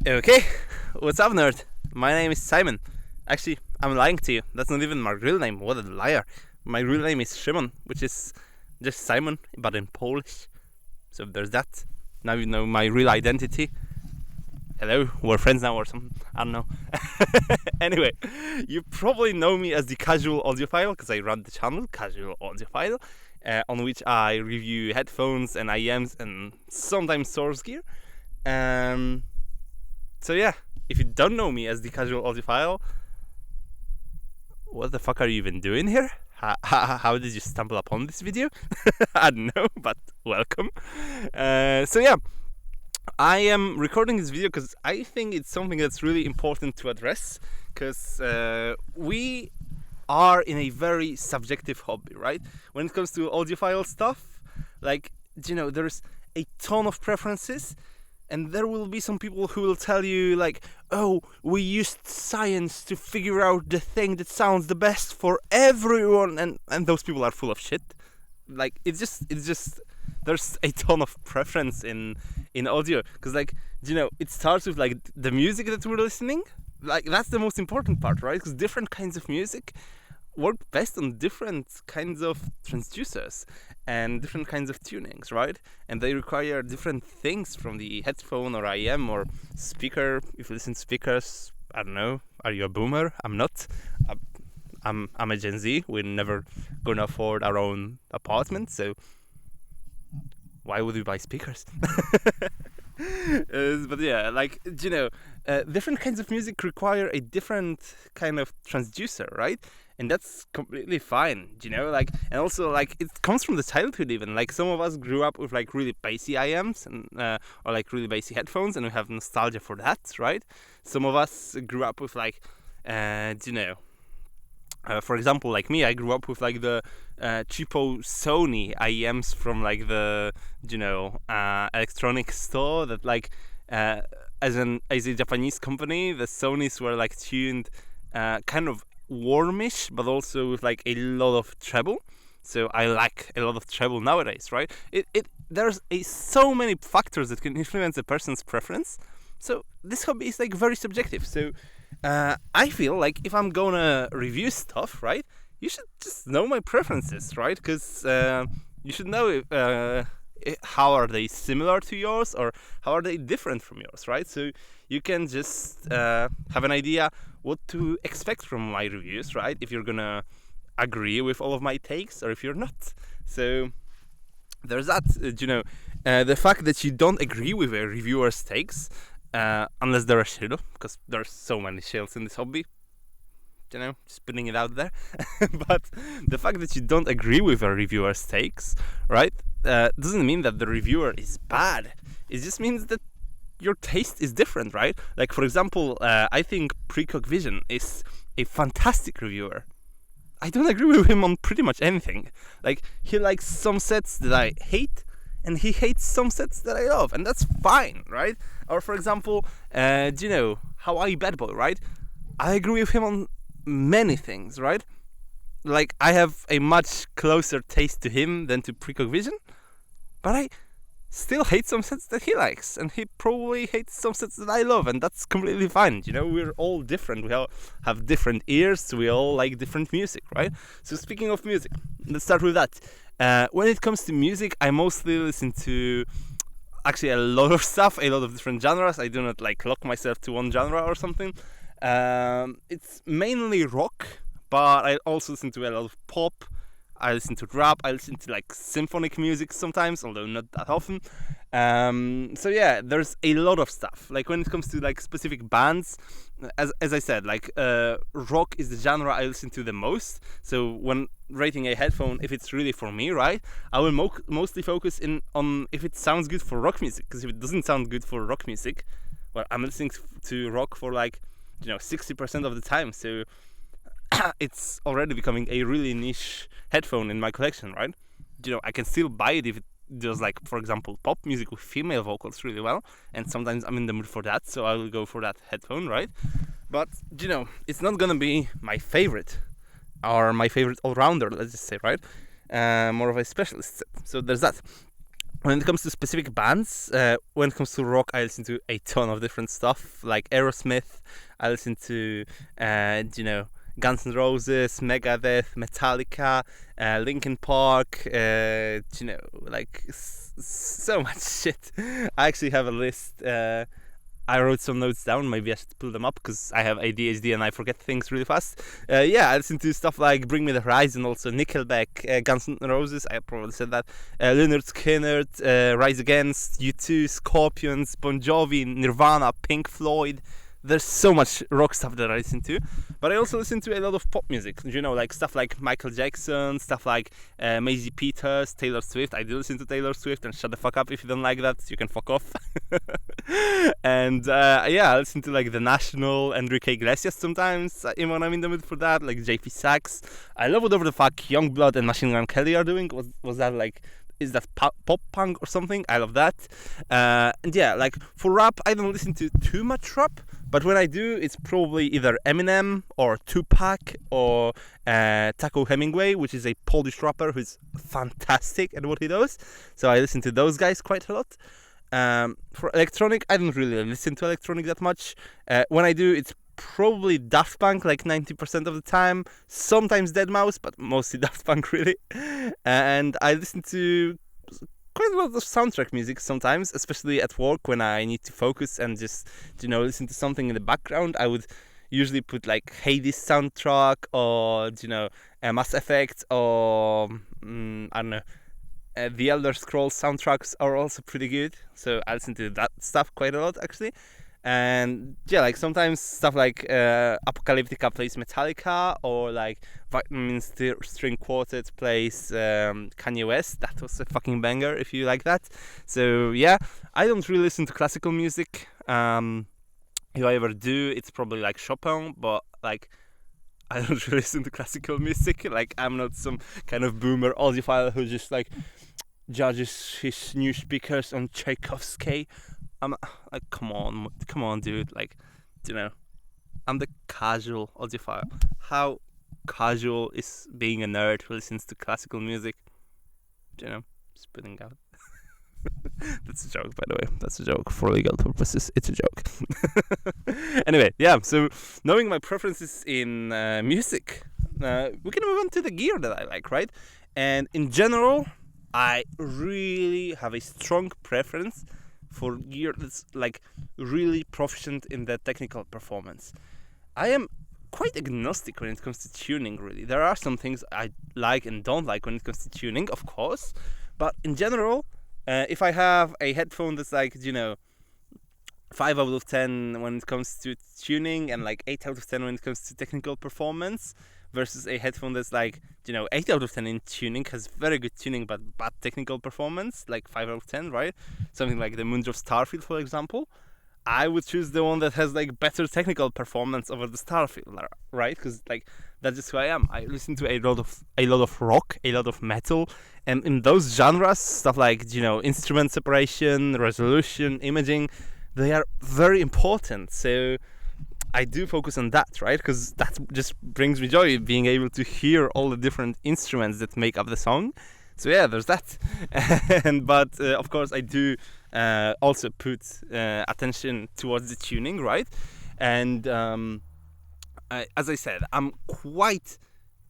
Okay, what's up, nerd? My name is Simon. Actually, I'm lying to you. That's not even my real name. What a liar. My real name is Szymon, which is just Simon, but in Polish. So there's that. Now you know my real identity. Hello, we're friends now or something. I don't know. Anyway, you probably know me as the Casual Audiophile because I run the channel Casual Audiophile, on which I review headphones and IEMs and sometimes source gear. So yeah, if you don't know me as the Casual Audiophile, what the fuck are you even doing here? How did you stumble upon this video? I don't know, but welcome. So yeah, I am recording this video because I think it's something that's really important to address, because we are in a very subjective hobby, right? When it comes to audiophile stuff, like, you know, there's a ton of preferences, and there will be some people who will tell you, like, oh, we used science to figure out the thing that sounds the best for everyone, and those people are full of shit. Like, it's just there's a ton of preference in audio, because, like, you know, it starts with, like, the music that we're listening. Like, that's the most important part, right? Because different kinds of music work best on different kinds of transducers and different kinds of tunings, right? And they require different things from the headphone or IEM or speaker. If you listen to speakers, I don't know, are you a boomer? I'm not. I'm a Gen Z. We're never gonna afford our own apartment, so why would we buy speakers? But yeah, like, you know, different kinds of music require a different kind of transducer, right? And that's completely fine, you know, like, and also, like, it comes from the childhood even. Like, some of us grew up with, like, really bassy IEMs and or, like, really bassy headphones, and we have nostalgia for that, right? Some of us grew up with, like, you know, for example, like me, I grew up with, like, the cheapo Sony IEMs from, like, the, you know, electronic store that, like, as a Japanese company, the Sonys were, like, tuned kind of warmish, but also with, like, a lot of treble. So I like a lot of treble nowadays, right? There's so many factors that can influence a person's preference. So this hobby is, like, very subjective. So I feel like if I'm gonna review stuff, right, you should just know my preferences, right? Because you should know how are they similar to yours or how are they different from yours, right? So you can just have an idea what to expect from my reviews, right? If you're gonna agree with all of my takes or if you're not. So there's that, you know, the fact that you don't agree with a reviewer's takes, unless they're a shill, because there's so many shills in this hobby, you know, just putting it out there. But the fact that you don't agree with a reviewer's takes, right, doesn't mean that the reviewer is bad. It just means that your taste is different, right? Like, for example, I think Precog Vision is a fantastic reviewer. I don't agree with him on pretty much anything. Like, he likes some sets that I hate, and he hates some sets that I love, and that's fine, right? Or, for example, you know, Hawaii Bad Boy, right? I agree with him on many things, right? Like, I have a much closer taste to him than to Precog Vision, but I still hate some sets that he likes, and he probably hates some sets that I love, and that's completely fine. You know, we're all different. We all have different ears. We all like different music, right? So speaking of music, let's start with that. When it comes to music, I mostly listen to actually a lot of stuff, a lot of different genres. I do not, like, lock myself to one genre or something. It's mainly rock, but I also listen to a lot of pop. I listen to rap, I listen to, like, symphonic music sometimes, although not that often. So yeah, there's a lot of stuff. Like, when it comes to, like, specific bands, as I said, like, rock is the genre I listen to the most. So when rating a headphone, if it's really for me, right, I will mostly focus on if it sounds good for rock music. Because if it doesn't sound good for rock music, well, I'm listening to rock for, like, you know, 60% of the time. So it's already becoming a really niche headphone in my collection, right? You know, I can still buy it if it does, like, for example, pop music with female vocals really well, and sometimes I'm in the mood for that, so I will go for that headphone, right? But, you know, it's not gonna be my favorite, or my favorite all-rounder, let's just say, right? More of a specialist set. So there's that. when it comes to specific bands, when it comes to rock, I listen to a ton of different stuff, like Aerosmith. I listen to, Guns N' Roses, Megadeth, Metallica, Linkin Park. So much shit. I actually have a list. I wrote some notes down. Maybe I should pull them up because I have ADHD and I forget things really fast. I listen to stuff like Bring Me the Horizon, also Nickelback, Guns N' Roses. I probably said that. Lynyrd Skynyrd, Rise Against, U2, Scorpions, Bon Jovi, Nirvana, Pink Floyd. There's so much rock stuff that I listen to, but I also listen to a lot of pop music. Like stuff like Michael Jackson, stuff like Maisie Peters, Taylor Swift. I do listen to Taylor Swift, and shut the fuck up if you don't like that. You can fuck off. And I listen to like The National, Enrique Iglesias sometimes when I'm in the mood for that, like JP Sachs. I love whatever the fuck Youngblood and Machine Gun Kelly are doing. Was that like? Is that pop punk or something? I love that. Like for rap, I don't listen to too much rap, but when I do, it's probably either Eminem or Tupac or Taco Hemingway, which is a Polish rapper who's fantastic at what he does. So I listen to those guys quite a lot. For electronic, I don't really listen to electronic that much. When I do, it's probably Daft Punk, like 90% of the time. Sometimes Deadmau5, but mostly Daft Punk, really. And I listen to quite a lot of soundtrack music sometimes, especially at work when I need to focus and just, listen to something in the background. I would usually put like Hades soundtrack or, Mass Effect or, I don't know. The Elder Scrolls soundtracks are also pretty good. So I listen to that stuff quite a lot, actually. And like sometimes stuff like Apocalyptica plays Metallica, or like Vitamin String Quartet plays Kanye West. That was a fucking banger if you like that. So I don't really listen to classical music. If I ever do, it's probably like Chopin, but like I don't really listen to classical music. Like I'm not some kind of boomer audiophile who just like judges his new speakers on Tchaikovsky. I'm like, come on, dude. Like, I'm the casual audiophile. How casual is being a nerd who listens to classical music? Spitting out. That's a joke, by the way. That's a joke for legal purposes. It's a joke. Anyway, so knowing my preferences in music, we can move on to the gear that I like, right? And in general, I really have a strong preference for gear that's like really proficient in the technical performance. I am quite agnostic when it comes to tuning, really. There are some things I like and don't like when it comes to tuning, of course, but in general, if I have a headphone that's like, 5 out of 10 when it comes to tuning and like 8 out of 10 when it comes to technical performance, versus a headphone that's like, 8 out of 10 in tuning, has very good tuning but bad technical performance, like 5 out of 10, right? Something like the Moondrop Starfield, for example. I would choose the one that has like better technical performance over the Starfield, right? Because like that's just who I am. I listen to a lot of rock, a lot of metal, and in those genres, stuff like instrument separation, resolution, imaging, they are very important. So I do focus on that, right? Because that just brings me joy, being able to hear all the different instruments that make up the song. So there's that. But of course, I do also put attention towards the tuning, right? And as I said, I'm quite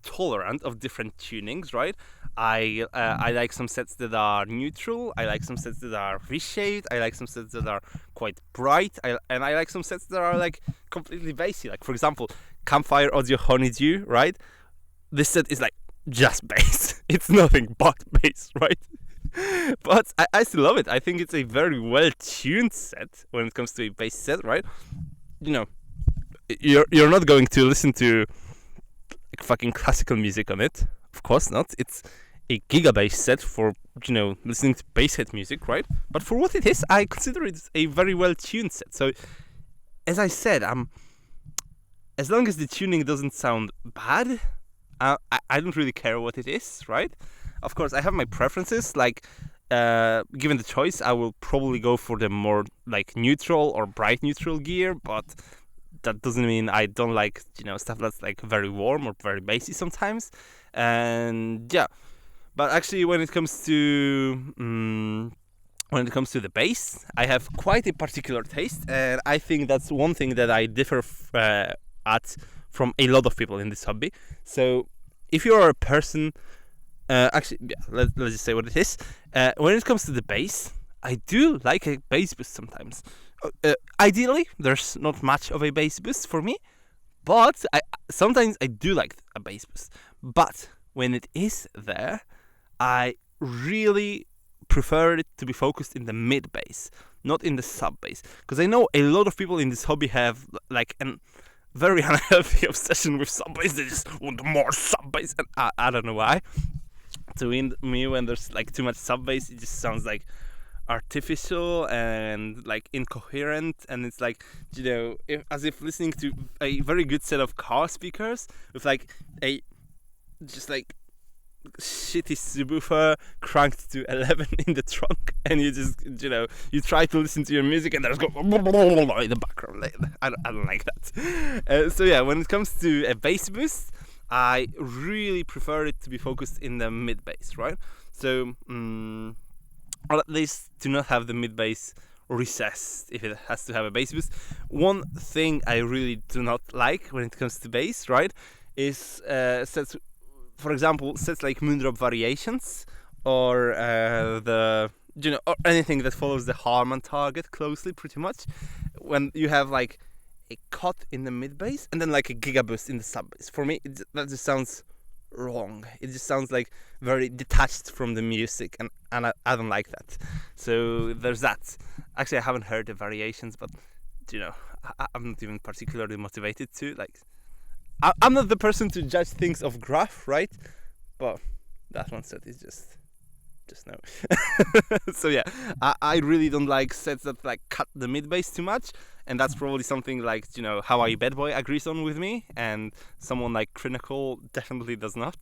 tolerant of different tunings, right? I like some sets that are neutral. I like some sets that are V-shaped. I like some sets that are quite bright. And I like some sets that are like completely bassy. Like, for example, Campfire Audio Honeydew, right? This set is like just bass. It's nothing but bass, right? But I still love it. I think it's a very well-tuned set when it comes to a bass set, right? You're not going to listen to like fucking classical music on it. Of course not. It's a gigabass set for, listening to bass head music, right? But for what it is, I consider it a very well-tuned set. So, as I said, as long as the tuning doesn't sound bad, I don't really care what it is, right? Of course, I have my preferences. Like, given the choice, I will probably go for the more like neutral or bright neutral gear, but that doesn't mean I don't like, stuff that's like very warm or very bassy sometimes. And but actually when it comes to when it comes to the bass, I have quite a particular taste, and I think that's one thing that I differ at from a lot of people in this hobby. So if you're a person, let's just say what it is. When it comes to the bass, I do like a bass boost sometimes. Ideally, there's not much of a bass boost for me, but sometimes I do like a bass boost. But when it is there, I really prefer it to be focused in the mid bass, not in the sub bass, because I know a lot of people in this hobby have like an very unhealthy obsession with sub bass. They just want more sub bass, and I don't know why. To me, when there's like too much sub bass, it just sounds like artificial and like incoherent, and it's like, as if listening to a very good set of car speakers with like a just like shitty subwoofer cranked to 11 in the trunk, and you just you try to listen to your music and there's go in the background. I don't like that. So yeah, when it comes to a bass boost, I really prefer it to be focused in the mid bass, right? So or at least to not have the mid bass recessed if it has to have a bass boost. One thing I really do not like when it comes to bass, right, is sets, for example, sets like Moondrop Variations, or or anything that follows the Harman target closely, pretty much. When you have like a cut in the mid bass and then like a gigaboost in the sub bass, for me that just sounds wrong. It just sounds like very detached from the music, and I don't like that. So there's that. Actually, I haven't heard the Variations, but I'm not even particularly motivated to like. I'm not the person to judge things of graph, right? But that one set is just no. So yeah, I really don't like sets that like cut the mid bass too much, and that's probably something like Hawaii Bad Boy agrees on with me, and someone like Critical definitely does not.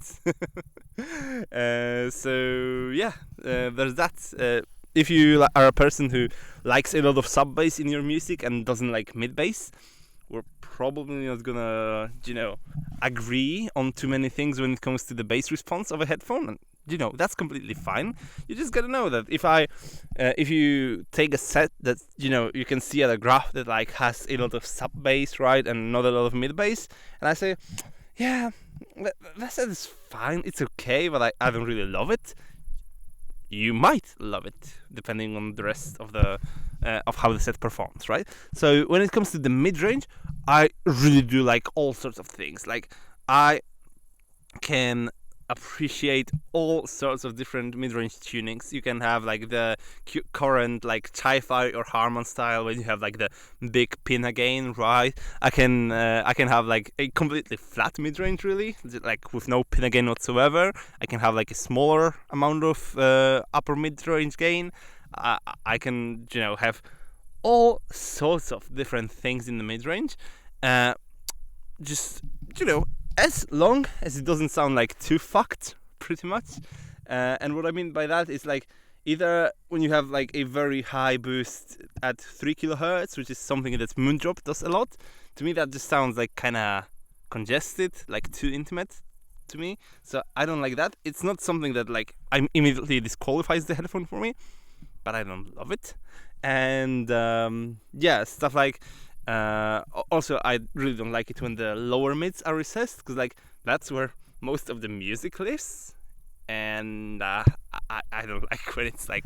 So yeah, there's that. If you are a person who likes a lot of sub bass in your music and doesn't like mid bass, we're probably not gonna, agree on too many things when it comes to the bass response of a headphone. And, that's completely fine. You just gotta know that if you take a set that, you can see at a graph that like has a lot of sub bass, right, and not a lot of mid bass, and I say, yeah, that set is fine, it's okay, but I don't really love it. You might love it, depending on the rest of the of how the set performs, right? So when it comes to the mid-range, I really do like all sorts of things. Like, I can appreciate all sorts of different mid-range tunings. You can have like the current like Chi-Fi or Harman style, when you have like the big pinna gain, right? I can have like a completely flat mid-range, really, like with no pinna gain whatsoever. I can have like a smaller amount of upper mid-range gain. I can have all sorts of different things in the mid-range. Just as long as it doesn't sound like too fucked, pretty much. And what I mean by that is like, either when you have like a very high boost at 3 kilohertz, which is something that Moondrop does a lot, to me that just sounds like kind of congested, like too intimate to me. So I don't like that. It's not something that like immediately disqualifies the headphone for me, but I don't love it. And stuff like also, I really don't like it when the lower mids are recessed, because like that's where most of the music lives, and I don't like when it's like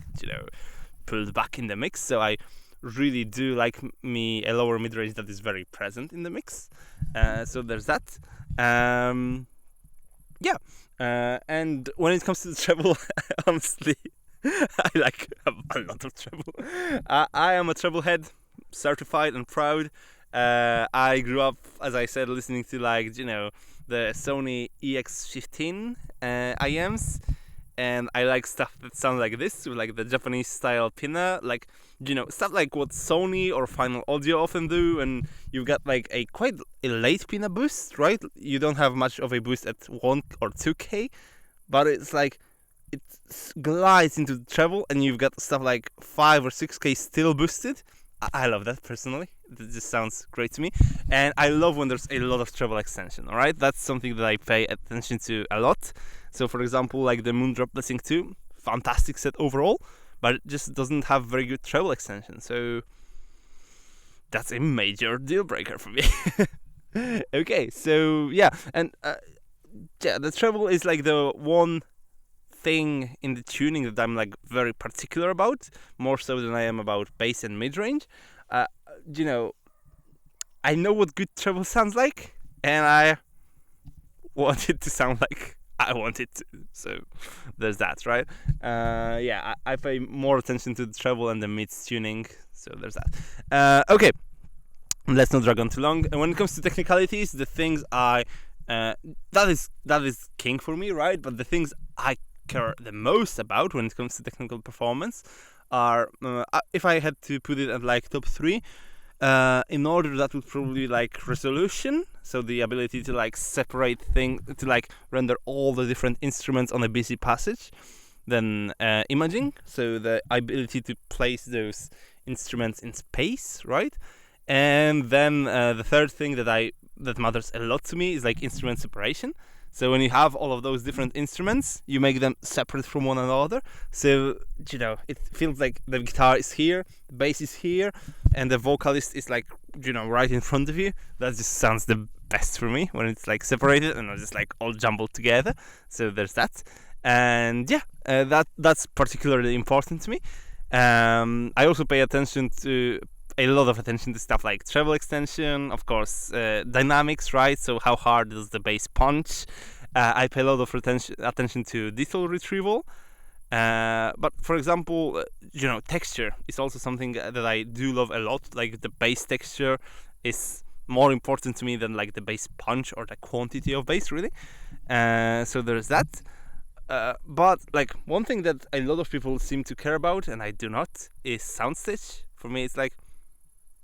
pulled back in the mix. So I really do like a lower mid range that is very present in the mix. So there's that. And when it comes to the treble, honestly, I like a lot of treble. I am a treble head, certified and proud. I grew up, as I said, listening to like the Sony EX15 IMs, and I like stuff that sounds like this, with like the Japanese style pinna, like stuff like what Sony or Final Audio often do, and you've got like a quite a late pinna boost, right? You don't have much of a boost at 1 or 2K, but it's like it glides into the treble, and you've got stuff like 5 or 6K still boosted. I love that personally. It just sounds great to me, and I love when there's a lot of treble extension. All right, that's something that I pay attention to a lot. So, for example, like the Moondrop Blessing 2, fantastic set overall, but it just doesn't have very good treble extension. So that's a major deal breaker for me. Okay, so yeah, and yeah, the treble is like the one thing in the tuning that I'm like very particular about, more so than I am about bass and mid range. You know, I know what good treble sounds like, and I want it to sound like I want it to. So there's that, right? Yeah, I pay more attention to the treble and the mids tuning. So there's that. Okay, let's not drag on too long. And when it comes to technicalities, the things that is king for me, right? But the things I care the most about when it comes to technical performance are, if I had to put it at like top 3, in order, that would probably like resolution, so the ability to like separate things, to like render all the different instruments on a busy passage. Then imaging, so the ability to place those instruments in space, right? And then the third thing that matters a lot to me is like instrument separation. So when you have all of those different instruments, you make them separate from one another. So, you know, it feels like the guitar is here, the bass is here, and the vocalist is like, you know, right in front of you. That just sounds the best for me when it's like separated and not just like all jumbled together. So there's that. And yeah, that's particularly important to me. I also pay a lot of attention to stuff like treble extension, of course, dynamics, right? So how hard does the bass punch? I pay a lot of attention to detail retrieval. But for example, you know, texture is also something that I do love a lot. Like the bass texture is more important to me than like the bass punch or the quantity of bass, really. So there's that. But like one thing that a lot of people seem to care about, and I do not, is soundstage. For me, it's like,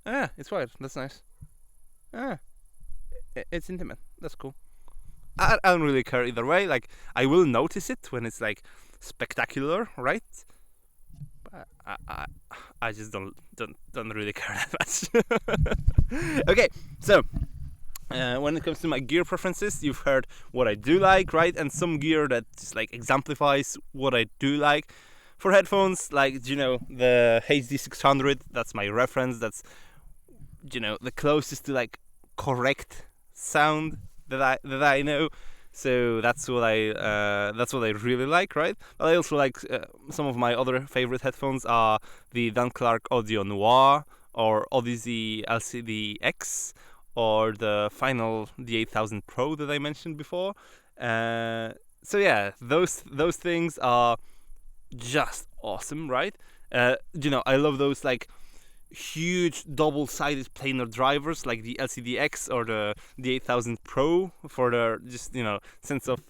it's wide. That's nice. It's intimate. That's cool. I don't really care either way. Like, I will notice it when it's like spectacular, right? But I just don't really care that much. Okay, so when it comes to my gear preferences, you've heard what I do like, right? And some gear that just like exemplifies what I do like. For headphones, like, you know, the HD600, that's my reference. That's, you know, the closest to like correct sound that I know. So that's what I really like, right? But I also like some of my other favorite headphones are the Dan Clark Audio Noir or Odyssey LCD X or the final D8000 Pro that I mentioned before. So yeah, those things are just awesome, right? You know, I love those like huge double-sided planar drivers like the LCD-X or the D8000 Pro for their just, you know, sense of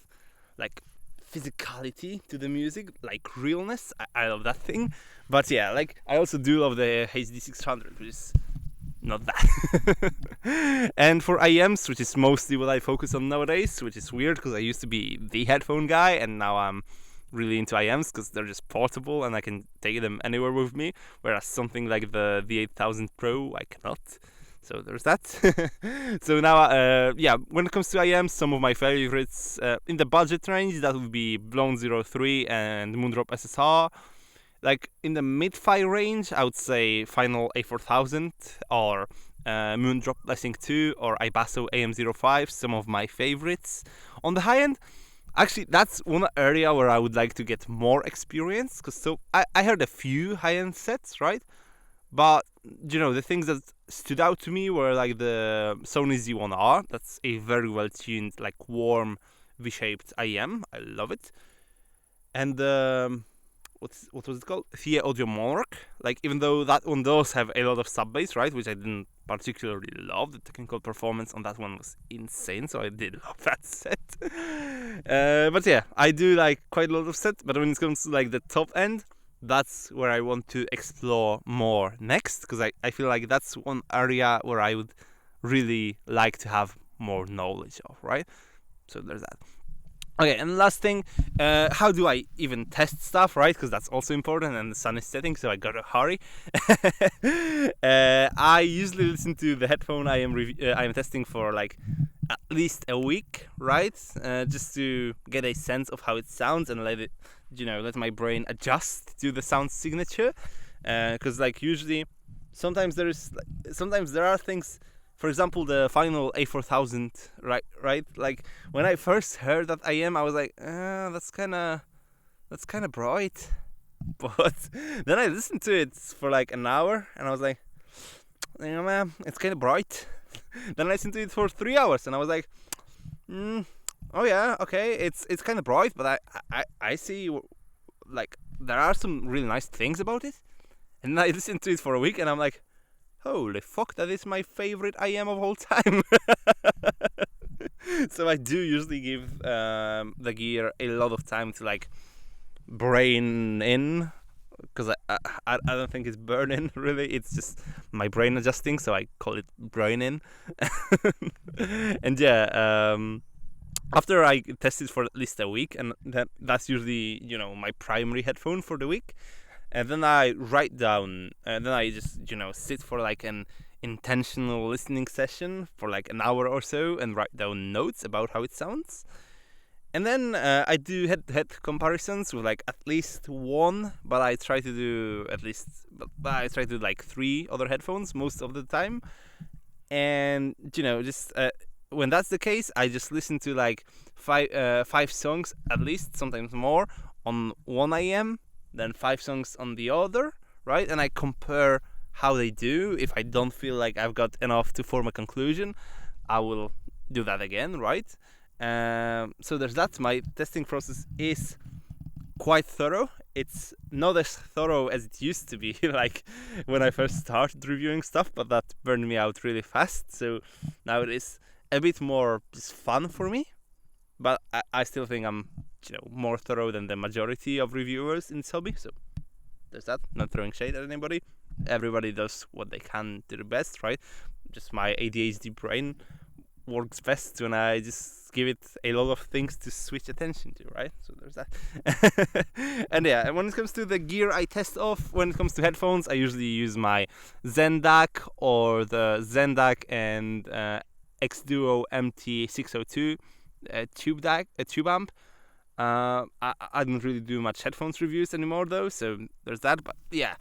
like physicality to the music, like realness. I love that thing. But yeah, like I also do love the HD600, which is not that. And for IEMs, which is mostly what I focus on nowadays, which is weird because I used to be the headphone guy and now I'm really into IEMs because they're just portable and I can take them anywhere with me, whereas something like the 8000 Pro I cannot. So there's that. So now, yeah, when it comes to IEMs, some of my favorites in the budget range, that would be Blown 03 and Moondrop SSR. Like in the mid-fi range, I would say Final A4000 or Moondrop Blessing 2 or iBasso AM05, some of my favorites. On the high end, actually, that's one area where I would like to get more experience. Cause so I heard a few high-end sets, right? But, you know, the things that stood out to me were like the Sony Z1R. That's a very well-tuned, like warm V-shaped IEM. I love it. And what was it called? Fiio Audio Monarch. Like, even though that one does have a lot of sub-bass, right? Which I didn't particularly love. The technical performance on that one was insane, so I did love that set. But yeah, I do like quite a lot of sets, but when it comes to like the top end, that's where I want to explore more next, because I feel like that's one area where I would really like to have more knowledge of, right? So there's that. Okay, and last thing, how do I even test stuff, right? Because that's also important, and the sun is setting, so I gotta hurry. I usually listen to the headphone I am testing for like at least a week, right? Just to get a sense of how it sounds and let it let my brain adjust to the sound signature, because like usually, sometimes there are things. For example, the final A4000, right? Like when I first heard that IM, I was like, that's kind of bright. But then I listened to it for like an hour, and I was like, man, it's kind of bright. Then I listened to it for 3 hours, and I was like, oh yeah, okay, it's kind of bright, but I see like there are some really nice things about it. And then I listened to it for a week, and I'm like, holy fuck, that is my favorite IM of all time. So I do usually give the gear a lot of time to like brain in, because I don't think it's burn in really. It's just my brain adjusting, so I call it brain in. And yeah, after I test it for at least a week, and that's usually my primary headphone for the week. And then I write down, and then I just, sit for like an intentional listening session for like an hour or so and write down notes about how it sounds. And then I do head-to-head comparisons with like at least one, but I try to do like 3 other headphones most of the time. And, just when that's the case, I just listen to like 5 songs at least, sometimes more, on one IM. Then 5 songs on the other, right? And I compare how they do. If I don't feel like I've got enough to form a conclusion, I will do that again, right? So there's that. My testing process is quite thorough. It's not as thorough as it used to be, like when I first started reviewing stuff, but that burned me out really fast. So now it is a bit more just fun for me. But I still think I'm more thorough than the majority of reviewers in this hobby. So there's that. Not throwing shade at anybody. Everybody does what they can do the best, right? Just my ADHD brain works best when I just give it a lot of things to switch attention to, right? So there's that. And yeah, when it comes to the gear I test off, when it comes to headphones, I usually use my XDuoo or the XDuoo and xDuoo MT602 tube amp. I don't really do much headphones reviews anymore though, so there's that. But yeah,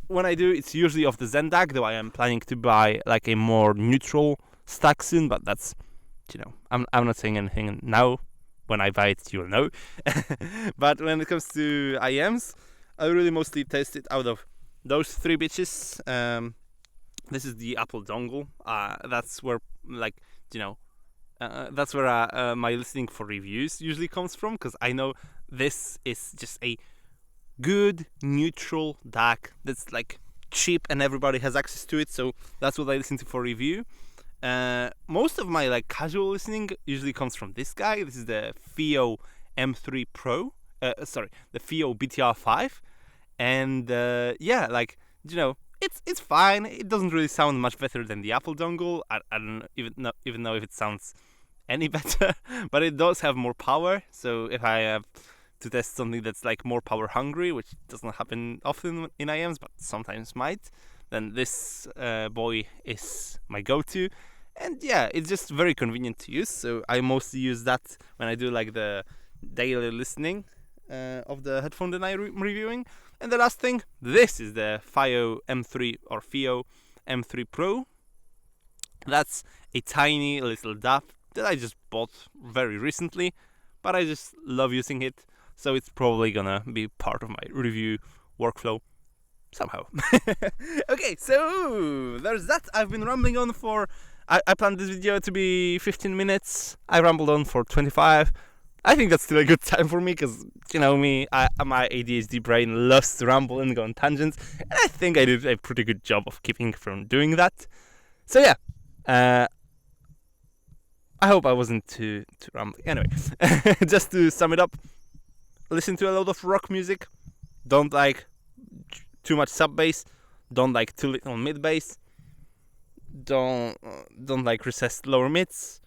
when I do, it's usually of the XDuoo, though I am planning to buy like a more neutral stack soon, but that's, I'm not saying anything now. When I buy it, you'll know. But when it comes to IMs, I really mostly test it out of those 3 bitches. This is the Apple Dongle. That's where that's where my listening for reviews usually comes from, because I know this is just a good neutral DAC that's like cheap and everybody has access to it, so that's what I listen to for review. Most of my like casual listening usually comes from this guy. This is the Fiio M3 Pro. The Fiio BTR5, and yeah, like it's fine. It doesn't really sound much better than the Apple Dongle. I don't even know if it sounds any better, but it does have more power. So if I have to test something that's like more power hungry, which doesn't happen often in IMs, but sometimes might, then this boy is my go-to. And yeah, it's just very convenient to use. So I mostly use that when I do like the daily listening of the headphone that I'm reviewing. And the last thing, this is the Fiio M3 Pro. That's a tiny little DAP that I just bought very recently, but I just love using it, so it's probably gonna be part of my review workflow somehow. Okay, so there's that. I've been rambling on for... I planned this video to be 15 minutes. I rambled on for 25. I think that's still a good time for me, because, me, my ADHD brain loves to ramble and go on tangents, and I think I did a pretty good job of keeping from doing that. So yeah, I hope I wasn't too rambling. Anyway, just to sum it up, listen to a lot of rock music. Don't like too much sub bass. Don't like too little mid bass. Don't like recessed lower mids.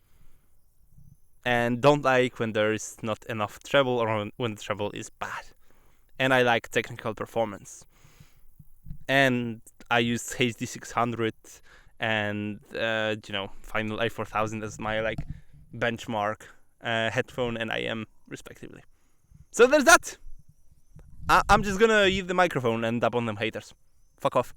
And don't like when there is not enough treble, or when the treble is bad. And I like technical performance. And I use HD600 and final A4000 as my like benchmark headphone and IM respectively. So there's that. I'm just gonna use the microphone and dub on them haters. Fuck off.